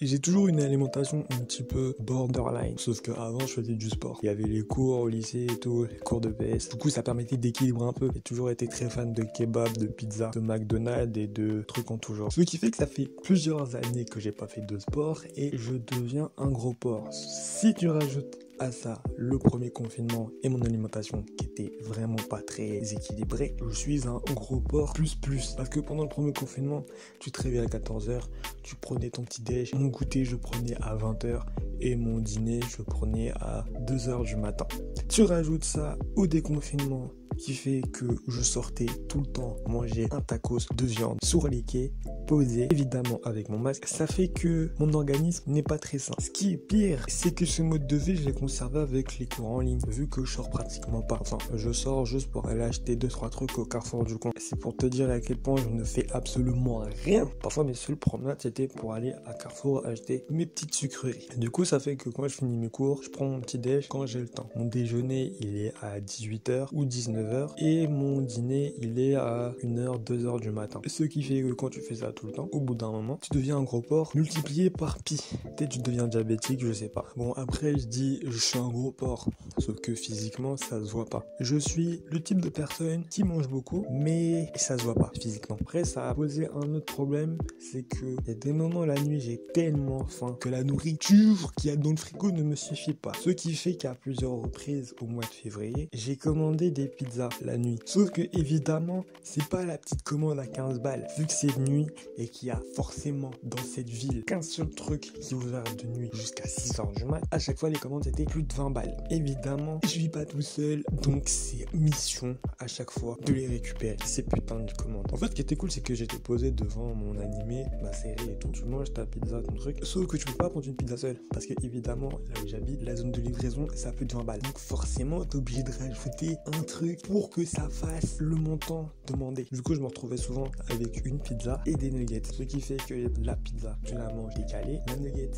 J'ai toujours une alimentation un petit peu borderline, sauf qu'avant je faisais du sport. Il y avait les cours au lycée et tout, les cours de PS. Du coup ça permettait d'équilibrer un peu. J'ai toujours été très fan de kebab, de pizza, de McDonald's et de trucs en tout genre. Ce qui fait que ça fait plusieurs années que j'ai pas fait de sport et je deviens un gros porc. Si tu rajoutes à ça le premier confinement et mon alimentation qui était vraiment pas très équilibrée, je suis un gros porc plus. Parce que pendant le premier confinement, tu te réveillais à 14h, tu prenais ton petit déj, mon goûter je prenais à 20h et mon dîner je prenais à 2h du matin. Tu rajoutes ça au déconfinement qui fait que je sortais tout le temps manger un tacos de viande sur les quais, posé évidemment avec mon masque. Ça fait que mon organisme n'est pas très sain. Ce qui est pire, c'est que ce mode de vie, je l'ai conservé avec les cours en ligne, vu que je sors pratiquement pas. Enfin, je sors juste pour aller acheter 2-3 trucs au Carrefour du coin. C'est pour te dire à quel point je ne fais absolument rien. Parfois, mes seules promenades, c'était pour aller à Carrefour acheter mes petites sucreries. Du coup, ça fait que quand je finis mes cours, je prends mon petit déj quand j'ai le temps. Mon déjeuner, il est à 18h ou 19h. Et mon dîner, il est à 1h, 2h du matin. Ce qui fait que quand tu fais ça tout le temps, au bout d'un moment, tu deviens un gros porc multiplié par pi. Peut-être tu deviens diabétique, je sais pas. Bon, après, je dis, je suis un gros porc. Sauf que physiquement, ça se voit pas. Je suis le type de personne qui mange beaucoup, mais ça se voit pas physiquement. Après, ça a posé un autre problème, c'est que il y a des moments la nuit, j'ai tellement faim que la nourriture qu'il y a dans le frigo ne me suffit pas. Ce qui fait qu'à plusieurs reprises, au mois de février, j'ai commandé des pizzas la nuit. Sauf que évidemment, c'est pas la petite commande à 15 balles. Vu que c'est de nuit et qu'il y a forcément dans cette ville qu'un seul truc qui est ouvert de nuit jusqu'à 6h du mat, à chaque fois les commandes étaient plus de 20 balles. Évidemment, je vis pas tout seul, donc c'est mission à chaque fois de les récupérer, ces putains de commandes. En fait, ce qui était cool, c'est que j'étais posé devant mon animé, ma série et tout, tu manges ta pizza, ton truc. Sauf que tu peux pas prendre une pizza seule, parce que évidemment, là où j'habite, la zone de livraison, ça a plus de 20 balles. Donc forcément, t'es obligé de rajouter un truc pour que ça fasse le montant demandé. Du coup, je me retrouvais souvent avec une pizza et des nuggets. Ce qui fait que la pizza, tu la manges décalée.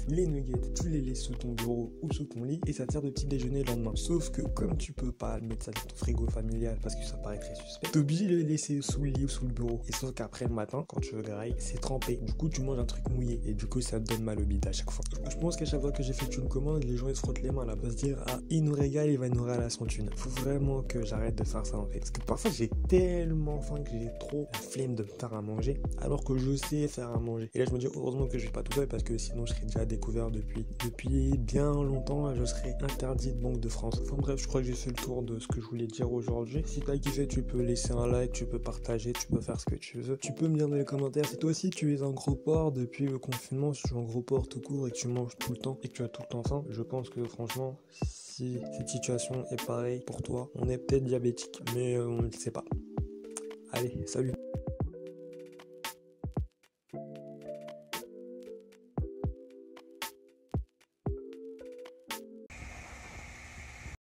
Les nuggets, tu les laisses sous ton bureau ou sous ton lit et ça te sert de petit déjeuner le lendemain. Sauf que comme tu peux pas mettre ça dans ton frigo familial parce que ça paraît très suspect, t'es obligé de le laisser sous le lit ou sous le bureau. Et sauf qu'après le matin, quand tu veux grailler, c'est trempé. Du coup, tu manges un truc mouillé et du coup, ça te donne mal au bide à chaque fois. Je pense qu'à chaque fois que j'ai fait une commande, les gens ils se frottent les mains là, pour se dire ah, il nous régale, il va nous régaler à son thune. Faut vraiment que j'arrête de faire ça en fait. Parce que parfois j'ai tellement faim que j'ai trop la flemme de me faire à manger alors que je sais faire à manger. Et là je me dis heureusement que je suis pas tout seul parce que sinon je serais déjà découvert depuis bien longtemps, je serais interdit de Banque de France. Enfin bref, je crois que j'ai fait le tour de ce que je voulais dire aujourd'hui. Si t'as kiffé, tu peux laisser un like, tu peux partager, tu peux faire ce que tu veux. Tu peux me dire dans les commentaires si toi aussi tu es un gros porc depuis le confinement, si tu es un gros porc tout court et que tu manges tout le temps et que tu as tout le temps faim. Je pense que franchement, si cette situation est pareille pour toi, on est peut-être diabétique, mais on ne le sait pas. Allez, salut!